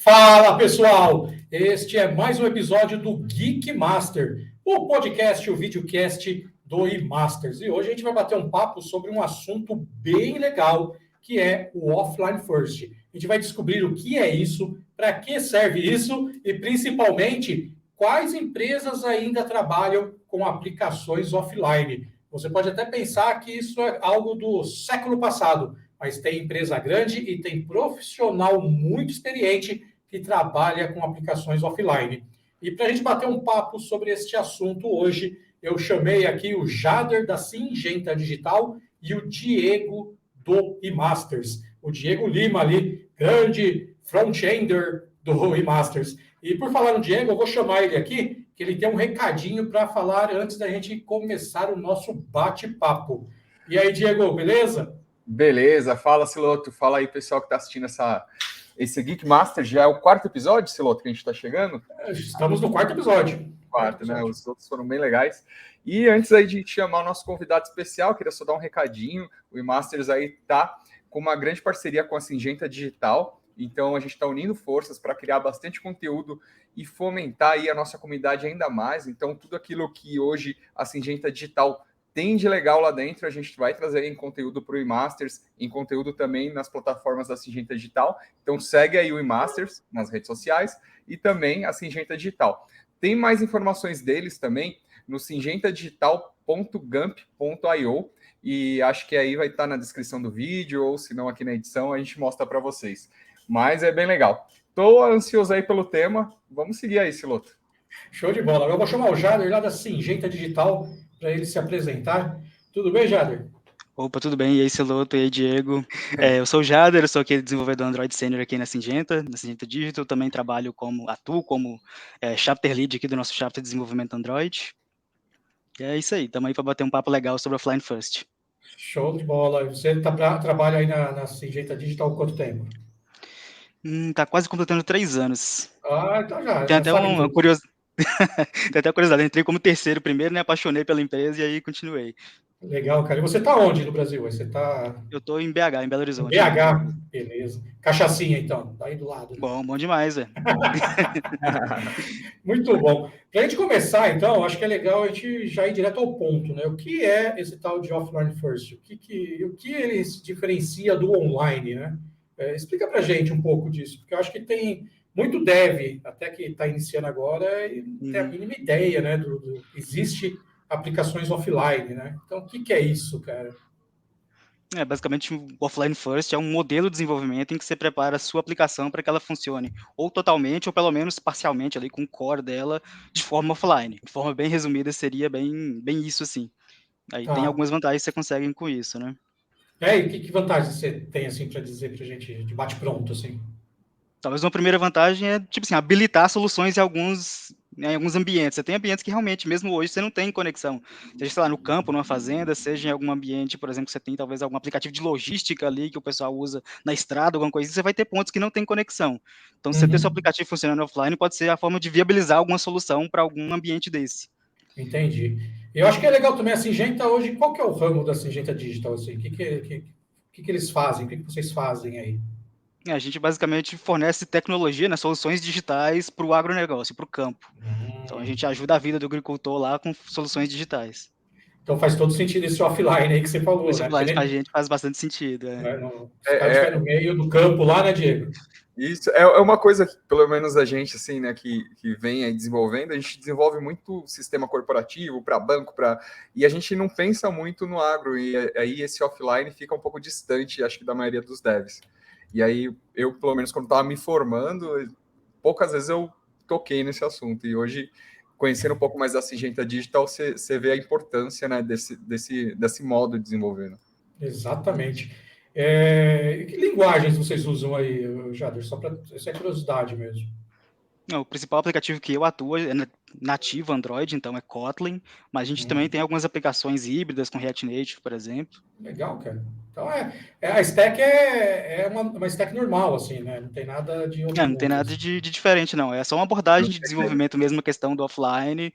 Fala, pessoal! Este é mais um episódio do Geek Master, o podcast, o videocast do eMasters. E hoje a gente vai bater um papo sobre um assunto bem legal, que é o Offline First. A gente vai descobrir o que é isso, para que serve isso e, principalmente, quais empresas ainda trabalham com aplicações offline. Você pode até pensar que isso é algo do século passado, mas tem empresa grande e tem profissional muito experiente que trabalha com aplicações offline. E para a gente bater um papo sobre este assunto hoje, eu chamei aqui o Jader da Singenta Digital e o Diego do eMasters. O Diego Lima ali, grande front-ender do eMasters. E por falar no Diego, eu vou chamar ele aqui, que ele tem um recadinho para falar antes da gente começar o nosso bate-papo. E aí, Diego, beleza? Beleza, fala, Siloto. Fala aí, pessoal que está assistindo esse Geek Master. Já é o quarto episódio, Siloto, que a gente está chegando? Estamos no quarto episódio. Quarto, né? Os outros foram bem legais. E antes aí de chamar o nosso convidado especial, queria só dar um recadinho. O eMasters aí tá com uma grande parceria com a Singenta Digital. Então, a gente está unindo forças para criar bastante conteúdo e fomentar aí a nossa comunidade ainda mais. Então, tudo aquilo que hoje a Singenta Digital tem de legal lá dentro, a gente vai trazer em conteúdo para o eMasters, em conteúdo também nas plataformas da Singenta Digital. Então segue aí o eMasters nas redes sociais e também a Singenta Digital. Tem mais informações deles também no singentadigital.gump.io e acho que aí vai estar na descrição do vídeo ou se não aqui na edição a gente mostra para vocês. Mas é bem legal. Estou ansioso aí pelo tema. Vamos seguir aí, Siloto. Show de bola. Eu vou chamar o Jader lá da Singenta Digital para ele se apresentar. Tudo bem, Jader? Opa, tudo bem? E aí, Celoto, e aí, Diego? Eu sou o Jader, eu sou aqui desenvolvedor Android Senior aqui na Singenta Digital, também atuo como Chapter Lead aqui do nosso Chapter de Desenvolvimento Android. E é isso aí, estamos aí para bater um papo legal sobre Offline First. Show de bola. Você trabalha aí na Singenta Digital há quanto tempo? Tá quase completando 3 anos. Ah, então já Tem até sabe uma tudo. curiosidade. Tem até curiosidade, entrei como terceiro primeiro, né? Apaixonei pela empresa e aí continuei. Legal, cara. E você está onde no Brasil? Você está Eu estou em BH, em Belo Horizonte. BH, beleza. Cachaçinha, então, tá aí do lado. Né? Bom demais, velho. Muito bom. Para a gente começar, então, acho que é legal a gente já ir direto ao ponto, né? O que é esse tal de Offline First? O que ele se diferencia do online, né? Explica para a gente um pouco disso, porque eu acho que tem muito dev, até que está iniciando agora, e não tem a mínima ideia, né? Existe aplicações offline, né? Então, o que é isso, cara? Basicamente, o Offline First é um modelo de desenvolvimento em que você prepara a sua aplicação para que ela funcione ou totalmente ou pelo menos parcialmente ali com o core dela de forma offline. De forma bem resumida, seria bem isso assim. Aí tem algumas vantagens que você consegue com isso, né? E que vantagens você tem assim para dizer para a gente de bate-pronto assim? Talvez uma primeira vantagem é, tipo assim, habilitar soluções em alguns ambientes. Você tem ambientes que realmente, mesmo hoje, você não tem conexão. Seja, sei lá, no campo, numa fazenda, seja em algum ambiente, por exemplo, que você tem talvez algum aplicativo de logística ali que o pessoal usa na estrada, alguma coisa, você vai ter pontos que não tem conexão. Então, você ter seu aplicativo funcionando offline pode ser a forma de viabilizar alguma solução para algum ambiente desse. Entendi. Eu acho que é legal também a Singenta hoje. Qual que é o ramo da Singenta Digital? Assim? O que eles fazem? O que vocês fazem aí? A gente basicamente fornece tecnologia, né, soluções digitais para o agronegócio, para o campo. Então a gente ajuda a vida do agricultor lá com soluções digitais. Então faz todo sentido esse offline aí que você falou, Esse né? offline para a gente faz bastante sentido. Os caras estiverem no meio do campo lá, né, Diego? Isso é uma coisa que, pelo menos a gente, assim, né, que vem aí desenvolvendo, a gente desenvolve muito sistema corporativo para banco, e a gente não pensa muito no agro, e aí esse offline fica um pouco distante, acho que da maioria dos devs. E aí eu, pelo menos, quando estava me formando, poucas vezes eu toquei nesse assunto, e hoje, conhecendo um pouco mais da Singenta Digital, você vê a importância, né, desse modo de desenvolver. Né? Exatamente. Que linguagens vocês usam aí, Jader? Só para essa é curiosidade mesmo. O principal aplicativo que eu atuo é nativo Android, então é Kotlin, mas a gente também tem algumas aplicações híbridas com React Native, por exemplo. Legal, cara. Então a stack é uma stack normal, assim, né? Não tem nada de outro Não tem nada de diferente, não. É só uma abordagem de desenvolvimento mesmo, a questão do offline.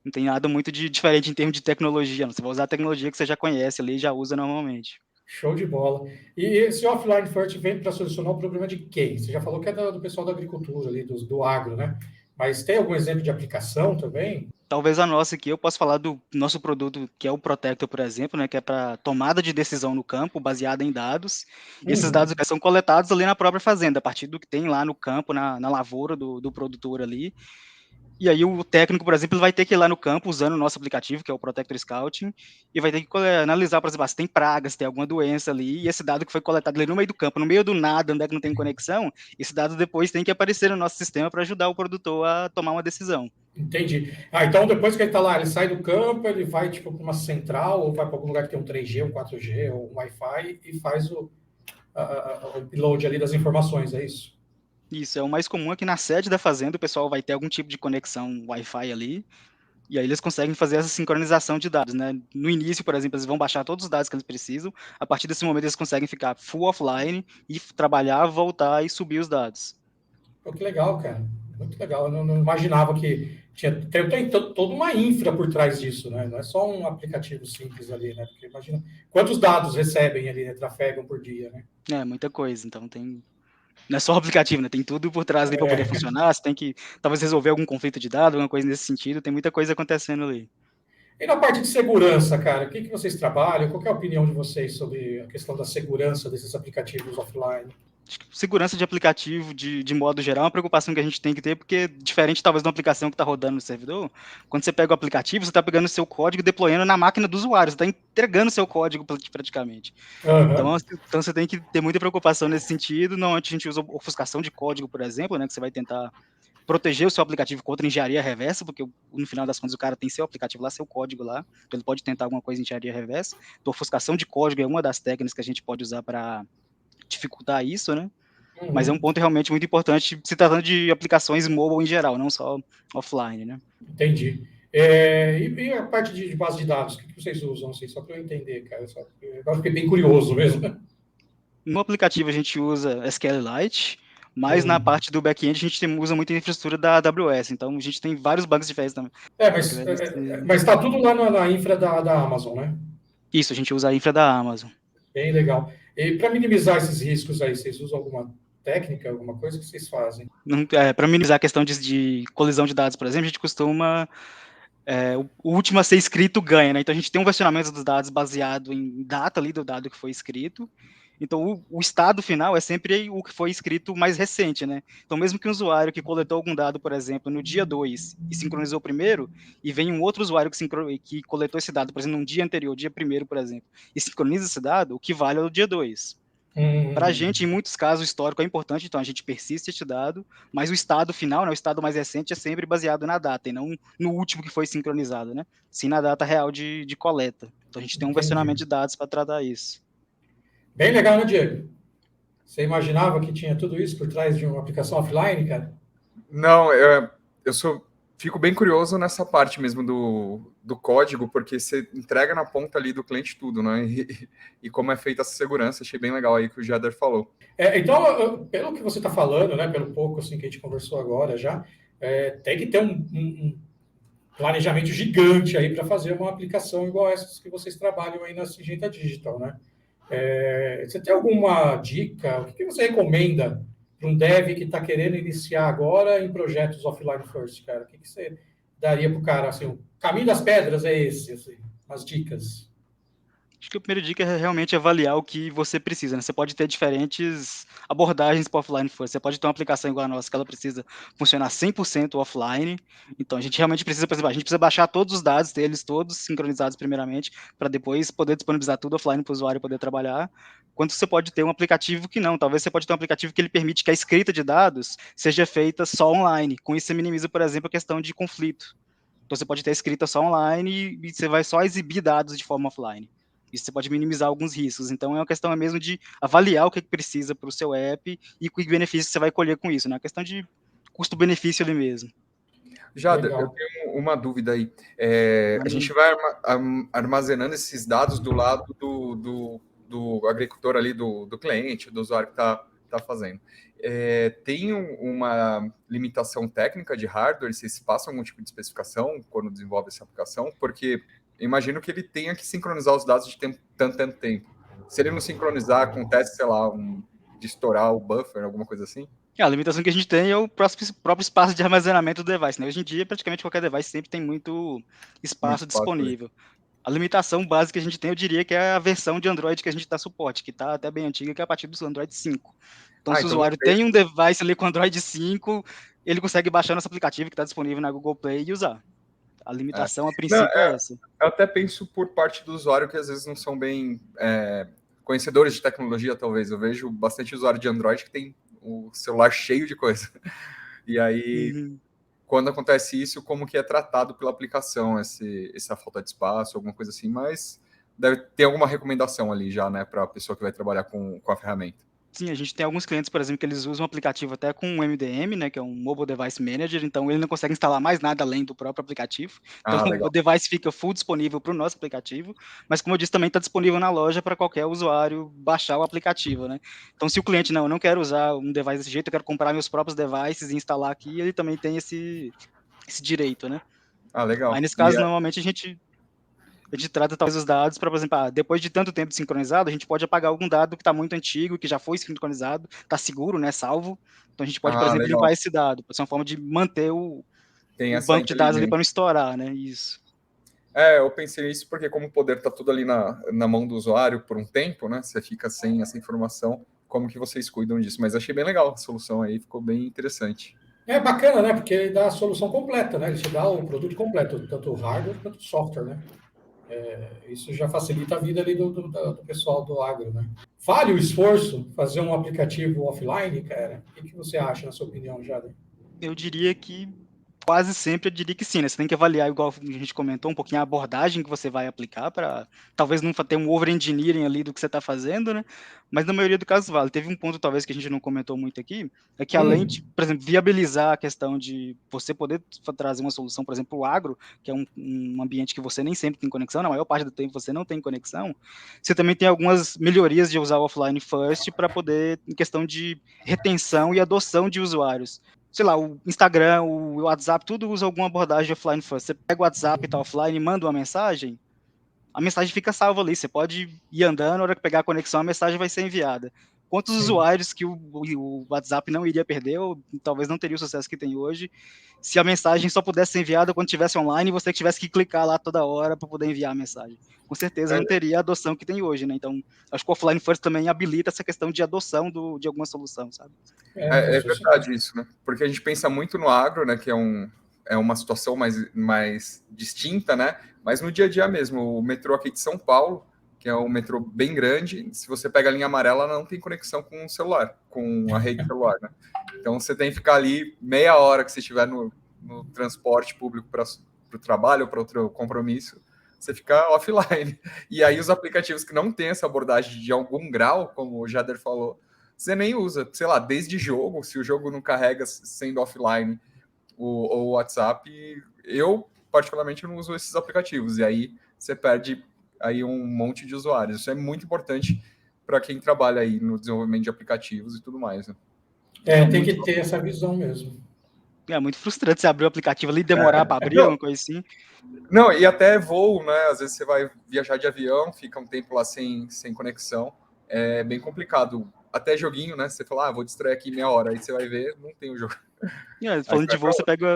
Não tem nada muito de diferente em termos de tecnologia. Não. Você vai usar a tecnologia que você já conhece ali e já usa normalmente. Show de bola. E esse offline first vem para solucionar o problema de quem? Você já falou que é do pessoal da agricultura ali, do agro, né? Mas tem algum exemplo de aplicação também? Talvez a nossa aqui, eu posso falar do nosso produto, que é o Protector, por exemplo, né, que é para tomada de decisão no campo, baseada em dados. E esses dados são coletados ali na própria fazenda, a partir do que tem lá no campo, na lavoura do produtor ali. E aí o técnico, por exemplo, ele vai ter que ir lá no campo usando o nosso aplicativo, que é o Protector Scouting, e vai ter que analisar, por exemplo, se tem pragas, se tem alguma doença ali, e esse dado que foi coletado ali no meio do campo, no meio do nada, onde é que não tem conexão, esse dado depois tem que aparecer no nosso sistema para ajudar o produtor a tomar uma decisão. Entendi. Então depois que ele está lá, ele sai do campo, ele vai tipo para uma central, ou vai para algum lugar que tem um 3G, um 4G, ou um Wi-Fi, e faz o upload ali das informações, é isso? Isso, é o mais comum aqui na sede da fazenda, o pessoal vai ter algum tipo de conexão Wi-Fi ali, e aí eles conseguem fazer essa sincronização de dados, né? No início, por exemplo, eles vão baixar todos os dados que eles precisam, a partir desse momento eles conseguem ficar full offline e trabalhar, voltar e subir os dados. Pô, que legal, cara. Muito legal. Eu não imaginava que tem toda uma infra por trás disso, né? Não é só um aplicativo simples ali, né? Porque imagina quantos dados recebem ali, né? Trafegam por dia, né? É, muita coisa, então não é só o aplicativo, né? Tem tudo por trás ali para poder funcionar, você tem que talvez resolver algum conflito de dados, alguma coisa nesse sentido, tem muita coisa acontecendo ali. E na parte de segurança, cara, o que vocês trabalham? Qual que é a opinião de vocês sobre a questão da segurança desses aplicativos offline? Acho que segurança de aplicativo, de modo geral, é uma preocupação que a gente tem que ter, porque diferente talvez de uma aplicação que está rodando no servidor, quando você pega o aplicativo, você está pegando o seu código e deployando na máquina do usuário, você está entregando o seu código praticamente. Uhum. Então você tem que ter muita preocupação nesse sentido. Normalmente a gente usa ofuscação de código, por exemplo, né, que você vai tentar proteger o seu aplicativo contra engenharia reversa, porque no final das contas o cara tem seu aplicativo lá, seu código lá, então ele pode tentar alguma coisa em engenharia reversa. Então ofuscação de código é uma das técnicas que a gente pode usar para dificultar isso, né? Mas é um ponto realmente muito importante se tratando de aplicações mobile em geral, não só offline, né? Entendi. E a parte de base de dados, o que vocês usam? Assim, só para eu entender, cara. Agora fiquei bem curioso mesmo. No aplicativo a gente usa SQLite, mas na parte do back-end a gente usa muita infraestrutura da AWS, então a gente tem vários bugs diferentes também. Mas está tudo lá na infra da Amazon, né? Isso, a gente usa a infra da Amazon. Bem legal. E para minimizar esses riscos aí, vocês usam alguma técnica, alguma coisa que vocês fazem? Para minimizar a questão de colisão de dados, por exemplo, a gente costuma o último a ser escrito ganha, né? Então a gente tem um versionamento dos dados baseado em data ali do dado que foi escrito. Então o estado final é sempre o que foi escrito mais recente, né? Então mesmo que um usuário que coletou algum dado, por exemplo, no dia 2 e sincronizou primeiro, e vem um outro usuário que coletou esse dado, por exemplo, no dia anterior, dia primeiro, por exemplo, e sincroniza esse dado, o que vale é o dia 2. Para a gente, em muitos casos, o histórico é importante, então a gente persiste este dado, mas o estado final, né, o estado mais recente, é sempre baseado na data, e não no último que foi sincronizado, né? Sim na data real de coleta. Então a gente tem um versionamento de dados para tratar isso. Bem legal, né, Diego? Você imaginava que tinha tudo isso por trás de uma aplicação offline, cara? Não, fico bem curioso nessa parte mesmo do código, porque você entrega na ponta ali do cliente tudo, né? E como é feita essa segurança, achei bem legal aí que o Jader falou. Então, pelo que você está falando, né, pelo pouco assim, que a gente conversou agora já, tem que ter um planejamento gigante aí para fazer uma aplicação igual essas que vocês trabalham aí na Syngenta Digital, né? Você tem alguma dica? O que você recomenda para um dev que está querendo iniciar agora em projetos offline first, cara? O que você daria para o cara? Assim, o caminho das pedras é esse, assim, as dicas. Acho que a primeira dica é realmente avaliar o que você precisa, né? Você pode ter diferentes abordagens para offline first. Você pode ter uma aplicação igual a nossa, que ela precisa funcionar 100% offline. Então, a gente realmente precisa, por exemplo, a gente precisa baixar todos os dados, ter eles todos sincronizados primeiramente, para depois poder disponibilizar tudo offline para o usuário poder trabalhar. Quanto você pode ter um aplicativo que não. Talvez você pode ter um aplicativo que ele permite que a escrita de dados seja feita só online. Com isso, você minimiza, por exemplo, a questão de conflito. Então, você pode ter a escrita só online e você vai só exibir dados de forma offline. Isso você pode minimizar alguns riscos. Então, é uma questão mesmo de avaliar o que precisa para o seu app e que benefício você vai colher com isso, né? É uma questão de custo-benefício ali mesmo. Jader, eu tenho uma dúvida aí. A gente vai armazenando esses dados do lado do agricultor ali, do cliente, do usuário que está fazendo. Tem uma limitação técnica de hardware? Vocês passam algum tipo de especificação quando desenvolve essa aplicação? Porque imagino que ele tenha que sincronizar os dados de tanto tempo. Se ele não sincronizar, acontece, sei lá, de estourar o buffer, alguma coisa assim? A limitação que a gente tem é o próprio espaço de armazenamento do device, né? Hoje em dia, praticamente qualquer device sempre tem muito Muito espaço espaço aí. disponível. A limitação básica que a gente tem, eu diria que é a versão de Android que a gente dá suporte, que está até bem antiga, que é a partir do Android 5. Então, se o Então não usuário tem. tem um device ali com Android 5, ele consegue baixar nosso aplicativo que está disponível na Google Play e usar. A limitação, a Não, princípio, é essa. eu até penso por parte do usuário que às vezes não são bem conhecedores de tecnologia, talvez. Eu vejo bastante usuário de Android que tem o celular cheio de coisa. E aí, quando acontece isso, como que é tratado pela aplicação essa falta de espaço, alguma coisa assim, mas deve ter alguma recomendação ali já, né, para a pessoa que vai trabalhar com a ferramenta. Sim, a gente tem alguns clientes, por exemplo, que eles usam um aplicativo até com um MDM, né, que é um Mobile Device Manager, então ele não consegue instalar mais nada além do próprio aplicativo. Então o Legal. device fica full disponível para o nosso aplicativo, mas como eu disse, também está disponível na loja para qualquer usuário baixar o aplicativo, né? Então se o cliente, não, eu não quero usar um device desse jeito, eu quero comprar meus próprios devices e instalar aqui, ele também tem esse direito, né? Aí Legal. nesse caso, normalmente a gente trata talvez os dados para, por exemplo, depois de tanto tempo sincronizado, a gente pode apagar algum dado que está muito antigo, que já foi sincronizado, está seguro, né, salvo. Então a gente pode, por exemplo, Legal. limpar esse dado. Pode ser uma forma de manter o banco de dados ali para não estourar, né? Isso. Eu pensei nisso porque como o poder está tudo ali na mão do usuário por um tempo, né? Você fica sem essa informação, como que vocês cuidam disso? Mas achei bem legal a solução aí, ficou bem interessante. É bacana, né? Porque ele dá a solução completa, né? Ele te dá o produto completo, tanto o hardware quanto o software, né? Isso já facilita a vida ali do pessoal do agro, né? Vale o esforço fazer um aplicativo offline, cara? O que você acha, na sua opinião, Jader? Eu diria que quase sempre eu diria que sim, né? Você tem que avaliar, igual a gente comentou, um pouquinho a abordagem que você vai aplicar para talvez não ter um over-engineering ali do que você está fazendo, né? Mas na maioria do caso vale. Teve um ponto, talvez, que a gente não comentou muito aqui, é que além de, por exemplo, viabilizar a questão de você poder trazer uma solução, por exemplo, o agro, que é um ambiente que você nem sempre tem conexão, na maior parte do tempo você não tem conexão, você também tem algumas melhorias de usar o offline first para poder, em questão de retenção e adoção de usuários. Sei lá, o Instagram, o WhatsApp, tudo usa alguma abordagem offline first. Você pega o WhatsApp e tá offline e manda uma mensagem, a mensagem fica salva ali. Você pode ir andando, na hora que pegar a conexão, a mensagem vai ser enviada. Quantos usuários que o WhatsApp não iria perder, ou talvez não teria o sucesso que tem hoje, se a mensagem só pudesse ser enviada quando estivesse online e você tivesse que clicar lá toda hora para poder enviar a mensagem. Com certeza não teria a adoção que tem hoje, né? Então, acho que o offline first também habilita essa questão de adoção de alguma solução, sabe? É verdade isso, né? Porque a gente pensa muito no agro, né? Que é uma situação mais distinta, né? Mas no dia a dia mesmo, o metrô aqui de São Paulo, que é um metrô bem grande, se você pega a linha amarela, não tem conexão com o celular, com a rede celular, né? Então você tem que ficar ali meia hora que você estiver no transporte público para o trabalho ou para outro compromisso, você fica offline. E aí os aplicativos que não têm essa abordagem de algum grau, como o Jader falou, você nem usa, sei lá, desde jogo, se o jogo não carrega sendo offline o WhatsApp, eu particularmente não uso esses aplicativos, e aí você perde aí um monte de usuários. Isso é muito importante para quem trabalha aí no desenvolvimento de aplicativos e tudo mais, né? Tem que ter essa visão mesmo. É muito frustrante você abrir o aplicativo ali e demorar para abrir, uma coisa assim. Não, e até voo, né? Às vezes você vai viajar de avião, fica um tempo lá sem conexão. É bem complicado. Até joguinho, né? Você fala, vou distrair aqui meia hora. Aí você vai ver, não tem o jogo. Falando de voo, você pega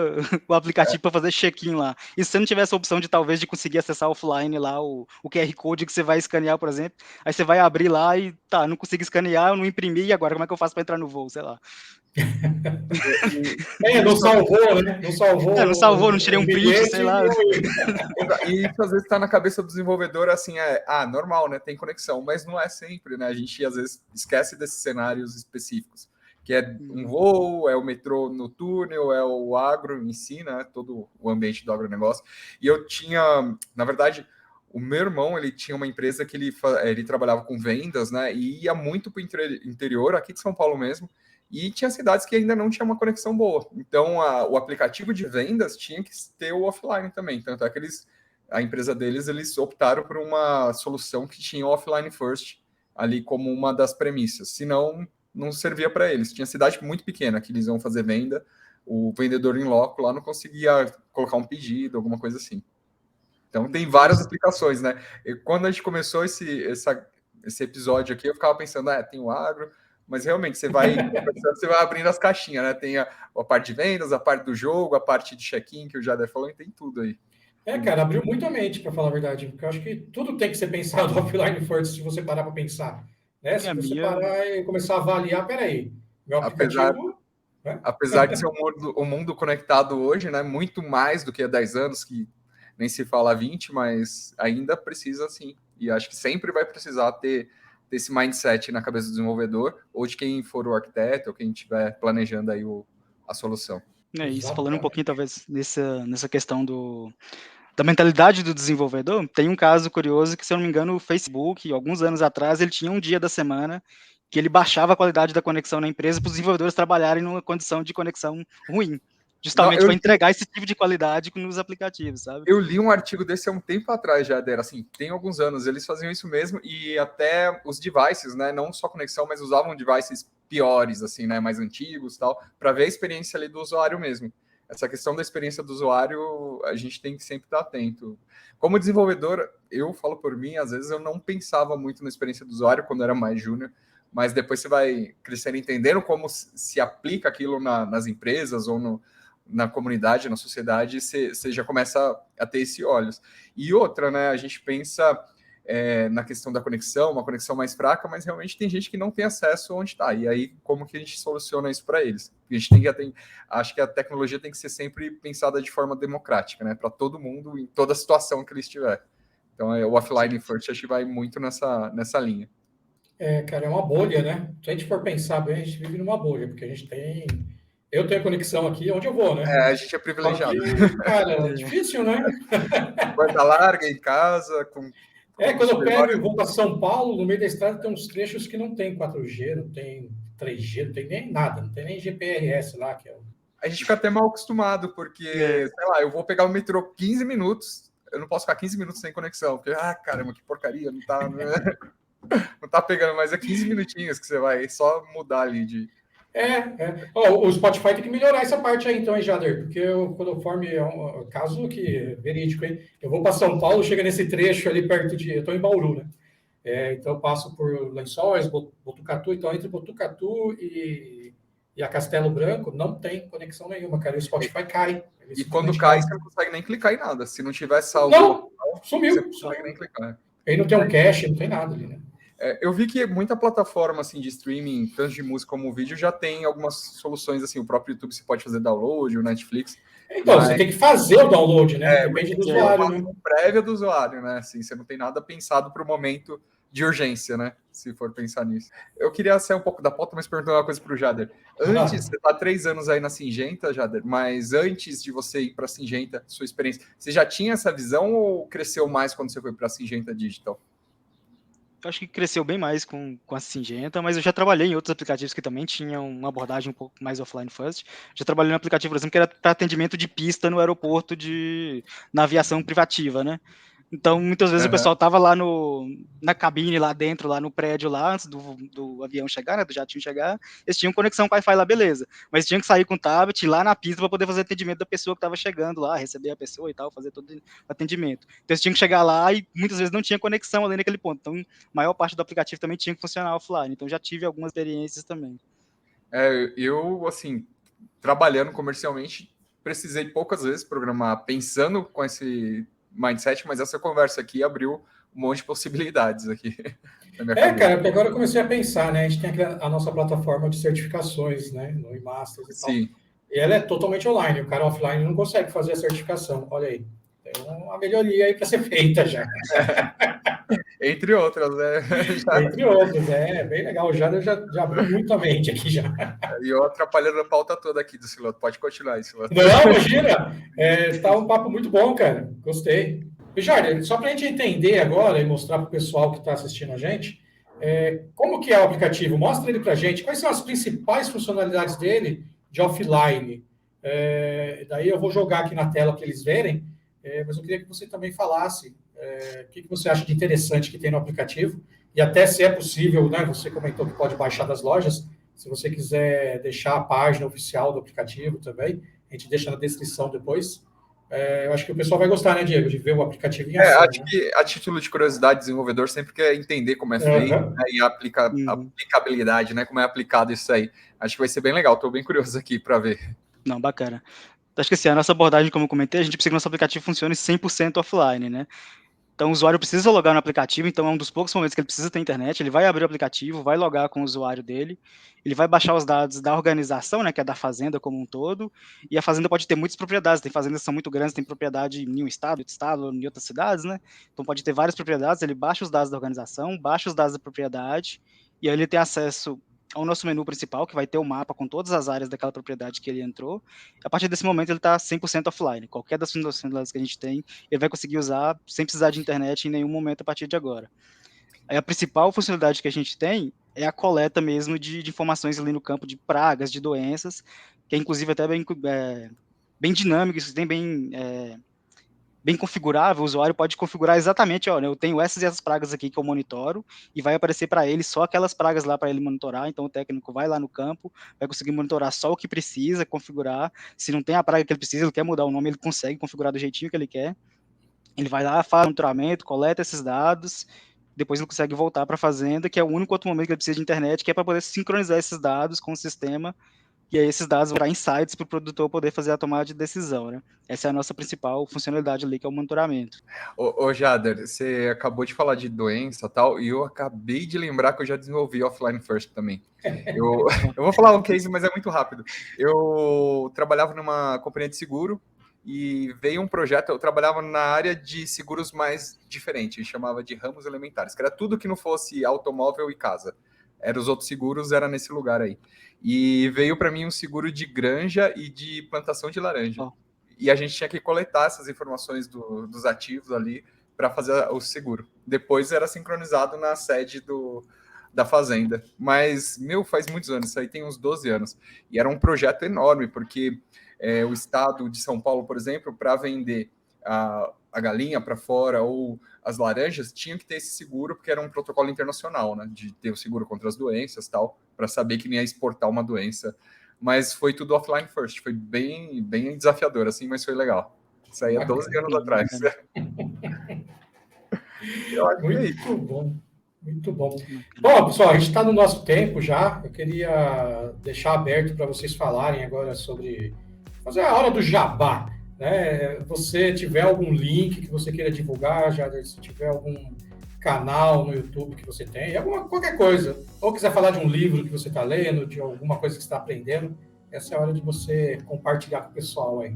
o aplicativo para fazer check-in lá. E se você não tiver essa opção de talvez de conseguir acessar offline lá o QR Code que você vai escanear, por exemplo, aí você vai abrir lá e não consigo escanear, eu não imprimi, e agora como é que eu faço para entrar no voo? Sei lá. Não salvou, né? Não salvou. Não salvou, não tirei um print, sei lá. E isso às vezes está na cabeça do desenvolvedor assim, normal, né? Tem conexão, mas não é sempre, né? A gente às vezes esquece desses cenários específicos, que é um voo, é o metrô no túnel, é o agro em si, né? Todo o ambiente do agronegócio. E eu tinha, na verdade, o meu irmão, ele tinha uma empresa que ele trabalhava com vendas, né? E ia muito para o interior, aqui de São Paulo mesmo, e tinha cidades que ainda não tinha uma conexão boa. Então, o aplicativo de vendas tinha que ter o offline também. Tanto é que a empresa deles, eles optaram por uma solução que tinha o offline first ali como uma das premissas. Senão, não servia para eles. Tinha cidade muito pequena que eles iam fazer venda, o vendedor em loco lá não conseguia colocar um pedido, alguma coisa assim. Então, tem várias aplicações, né? E quando a gente começou esse esse episódio aqui, eu ficava pensando, tem o agro, mas realmente você vai abrindo as caixinhas, né? Tem a parte de vendas, a parte do jogo, a parte de check-in, que o Jader falou, e tem tudo aí. Cara, abriu muito a mente, para falar a verdade, porque eu acho que tudo tem que ser pensado offline first, se você parar para pensar. Né? Se você parar e começar a avaliar, peraí, meu aplicativo... Apesar de ser um mundo conectado hoje, né? Muito mais do que há 10 anos, que nem se fala 20, mas ainda precisa sim. E acho que sempre vai precisar ter esse mindset na cabeça do desenvolvedor, ou de quem for o arquiteto, ou quem estiver planejando aí a solução. É isso, falando um pouquinho, talvez, nessa questão da mentalidade do desenvolvedor, tem um caso curioso que, se eu não me engano, o Facebook, alguns anos atrás, ele tinha um dia da semana que ele baixava a qualidade da conexão na empresa para os desenvolvedores trabalharem numa condição de conexão ruim, justamente para entregar esse tipo de qualidade nos aplicativos, sabe? Eu li um artigo desse há um tempo atrás já, Dera, assim, tem alguns anos, eles faziam isso mesmo, e até os devices, né, não só conexão, mas usavam devices piores, assim, né, mais antigos e tal, para ver a experiência ali do usuário mesmo. Essa questão da experiência do usuário, a gente tem que sempre estar atento. Como desenvolvedor, eu falo por mim, às vezes eu não pensava muito na experiência do usuário quando era mais júnior, mas depois você vai crescendo entendendo como se aplica aquilo nas empresas ou na comunidade, na sociedade, você já começa a ter esse olhos. E outra, né, a gente pensa na questão da conexão, uma conexão mais fraca, mas realmente tem gente que não tem acesso onde está. E aí, como que a gente soluciona isso para eles? A gente acho que a tecnologia tem que ser sempre pensada de forma democrática, né, para todo mundo, em toda situação que ele estiver. Então, o offline first, acho que vai muito nessa linha. Cara, é uma bolha, né? Se a gente for pensar bem, a gente vive numa bolha, porque a gente tem... Eu tenho conexão aqui onde eu vou, né? A gente é privilegiado. Aqui, cara, é difícil, né? Banda larga em casa, quando eu pego e vou para São Paulo, no meio da estrada tem uns trechos que não tem 4G, não tem 3G, não tem nem nada, não tem nem GPRS lá, que é o... A gente fica até mal acostumado, porque, sei lá, eu vou pegar o metrô 15 minutos, eu não posso ficar 15 minutos sem conexão, porque, caramba, que porcaria, não tá... Não tá pegando, mas é 15 minutinhos que você vai só mudar ali de... O Spotify tem que melhorar essa parte aí, então, hein, Jader? Porque quando eu formo, é um caso que verídico, hein? Eu vou para São Paulo, chega nesse trecho ali perto de... Eu estou em Bauru, né? Então, eu passo por Lençóis, Botucatu, então, entre Botucatu e a Castelo Branco, não tem conexão nenhuma, cara. O Spotify cai. E quando cai, você não consegue nem clicar em nada. Se não tiver salvo... Não, sumiu. Você não consegue nem clicar. Aí não tem um cache, não tem nada ali, né? Eu vi que muita plataforma assim, de streaming, tanto de música como vídeo, já tem algumas soluções, assim, o próprio YouTube você pode fazer download, o Netflix. Então, você tem que fazer o download, né? Depende do usuário, né? Prévia do usuário, né? Assim, você não tem nada pensado para o momento de urgência, né? Se for pensar nisso. Eu queria sair um pouco da pauta, mas perguntar uma coisa para o Jader. Antes, você está 3 anos aí na Syngenta, Jader, mas antes de você ir para a Syngenta, sua experiência, você já tinha essa visão ou cresceu mais quando você foi para a Syngenta Digital? Eu acho que cresceu bem mais com a Syngenta, mas eu já trabalhei em outros aplicativos que também tinham uma abordagem um pouco mais offline first. Já trabalhei no aplicativo, por exemplo, que era para atendimento de pista no aeroporto na aviação privativa, né? Então, muitas vezes o pessoal estava lá na cabine, lá dentro, lá no prédio, lá, antes do avião chegar, né, do jatinho chegar, eles tinham conexão com Wi-Fi lá, beleza. Mas tinham que sair com o tablet lá na pista para poder fazer atendimento da pessoa que estava chegando lá, receber a pessoa e tal, fazer todo o atendimento. Então, eles tinham que chegar lá e muitas vezes não tinha conexão além daquele ponto. Então, a maior parte do aplicativo também tinha que funcionar offline. Então, já tive algumas experiências também. Eu, assim, trabalhando comercialmente, precisei poucas vezes programar pensando com esse mindset, mas essa conversa aqui abriu um monte de possibilidades aqui. Cara, porque agora eu comecei a pensar, né? A gente tem a nossa plataforma de certificações, né? No eMasters e tal. Sim. E ela é totalmente online. O cara offline não consegue fazer a certificação. Olha aí. Tem uma melhoria aí para ser feita já. Entre outras, né? Entre outras, bem legal. Já abriu muito a mente aqui já. E eu atrapalhando a pauta toda aqui do Siloto. Pode continuar aí, Siloto. Não, imagina. Tá um papo muito bom, cara. Gostei. E, Jorge, só para a gente entender agora e mostrar para o pessoal que está assistindo a gente, como que é o aplicativo? Mostra ele para a gente. Quais são as principais funcionalidades dele de offline? Daí eu vou jogar aqui na tela para eles verem, mas eu queria que você também falasse o que você acha de interessante que tem no aplicativo, e até se é possível, né? Você comentou que pode baixar das lojas, se você quiser deixar a página oficial do aplicativo também, a gente deixa na descrição depois. Eu acho que o pessoal vai gostar, né, Diego, de ver o aplicativo em ação. Acho que a título de curiosidade, desenvolvedor sempre quer entender como é feito, né, e a aplicabilidade, né, como é aplicado isso aí. Acho que vai ser bem legal, estou bem curioso aqui para ver. Não, bacana. Acho que assim, a nossa abordagem, como eu comentei, a gente precisa que o nosso aplicativo funcione 100% offline, né? Então, o usuário precisa logar no aplicativo, então é um dos poucos momentos que ele precisa ter internet, ele vai abrir o aplicativo, vai logar com o usuário dele, ele vai baixar os dados da organização, né, que é da fazenda como um todo, e a fazenda pode ter muitas propriedades, tem fazendas que são muito grandes, tem propriedade em um estado, outro estado, em outras cidades, né? Então pode ter várias propriedades, ele baixa os dados da organização, baixa os dados da propriedade, e aí ele tem acesso ao nosso menu principal, que vai ter o mapa com todas as áreas daquela propriedade que ele entrou. A partir desse momento ele está 100% offline. Qualquer das funcionalidades que a gente tem, ele vai conseguir usar sem precisar de internet em nenhum momento a partir de agora. Aí a principal funcionalidade que a gente tem é a coleta mesmo de informações ali no campo de pragas, de doenças, que é inclusive até bem dinâmico, isso tem bem configurável, o usuário pode configurar exatamente, olha, eu tenho essas e essas pragas aqui que eu monitoro, e vai aparecer para ele só aquelas pragas lá para ele monitorar, então o técnico vai lá no campo, vai conseguir monitorar só o que precisa, configurar, se não tem a praga que ele precisa, ele quer mudar o nome, ele consegue configurar do jeitinho que ele quer, ele vai lá, faz o monitoramento, coleta esses dados, depois ele consegue voltar para a fazenda, que é o único outro momento que ele precisa de internet, que é para poder sincronizar esses dados com o sistema, e aí esses dados vão dar insights para o produtor poder fazer a tomada de decisão, né? Essa é a nossa principal funcionalidade ali, que é o monitoramento. Ô Jader, você acabou de falar de doença e tal, e eu acabei de lembrar que eu já desenvolvi Offline First também. Eu vou falar um case, mas é muito rápido. Eu trabalhava numa companhia de seguro e veio um projeto, eu trabalhava na área de seguros mais diferente, chamava de ramos elementares, que era tudo que não fosse automóvel e casa. Era os outros seguros, era nesse lugar aí. E veio para mim um seguro de granja e de plantação de laranja. Oh. E a gente tinha que coletar essas informações dos ativos ali para fazer o seguro. Depois era sincronizado na sede da fazenda. Mas, faz muitos anos, isso aí tem uns 12 anos. E era um projeto enorme, porque o estado de São Paulo, por exemplo, para vender a galinha para fora ou as laranjas, tinha que ter esse seguro, porque era um protocolo internacional, né, de ter o seguro contra as doenças, tal, para saber que nem ia exportar uma doença. Mas foi tudo offline first, foi bem desafiador, assim, mas foi legal. Isso aí há 12 anos atrás. Muito bom. Muito bom. Bom, pessoal, a gente está no nosso tempo já. Eu queria deixar aberto para vocês falarem agora sobre fazer a hora do jabá. Né? Você tiver algum link que você queira divulgar, Jader, se tiver algum canal no YouTube que você tem, qualquer coisa, ou quiser falar de um livro que você está lendo, de alguma coisa que você está aprendendo, essa é a hora de você compartilhar com o pessoal aí.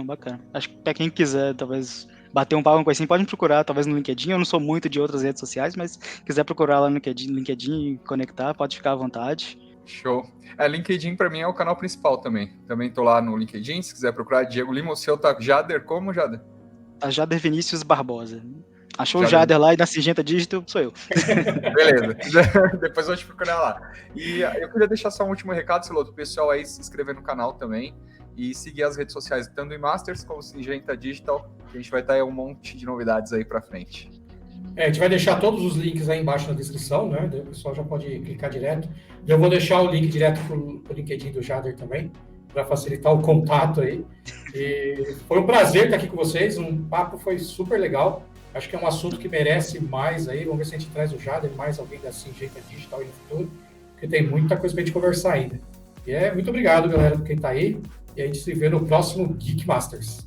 Bacana. Acho que para quem quiser, talvez, bater um papo, uma coisa assim, pode me procurar, talvez no LinkedIn. Eu não sou muito de outras redes sociais, mas quiser procurar lá no LinkedIn e conectar, pode ficar à vontade. Show. LinkedIn para mim é o canal principal também. Também tô lá no LinkedIn, se quiser procurar Diego Lima. O seu tá Jader, como, Jader? Tá Jader Vinícius Barbosa. Achou Jader. O Jader lá e na Singenta Digital, sou eu. Beleza. Depois eu vou te procurar lá. E eu queria deixar só um último recado, Celoto, o pessoal aí se inscrever no canal também e seguir as redes sociais, tanto em Masters como Singenta Digital, que a gente vai estar aí um monte de novidades aí para frente. A gente vai deixar todos os links aí embaixo na descrição, né? O pessoal já pode clicar direto. Eu vou deixar o link direto para o LinkedIn do Jader também, para facilitar o contato aí. E foi um prazer estar aqui com vocês, um papo foi super legal. Acho que é um assunto que merece mais aí. Vamos ver se a gente traz o Jader, mais alguém da Singenta Digital aí no futuro, porque tem muita coisa para a gente conversar ainda. E muito obrigado, galera, por quem está aí. E a gente se vê no próximo Geek Masters.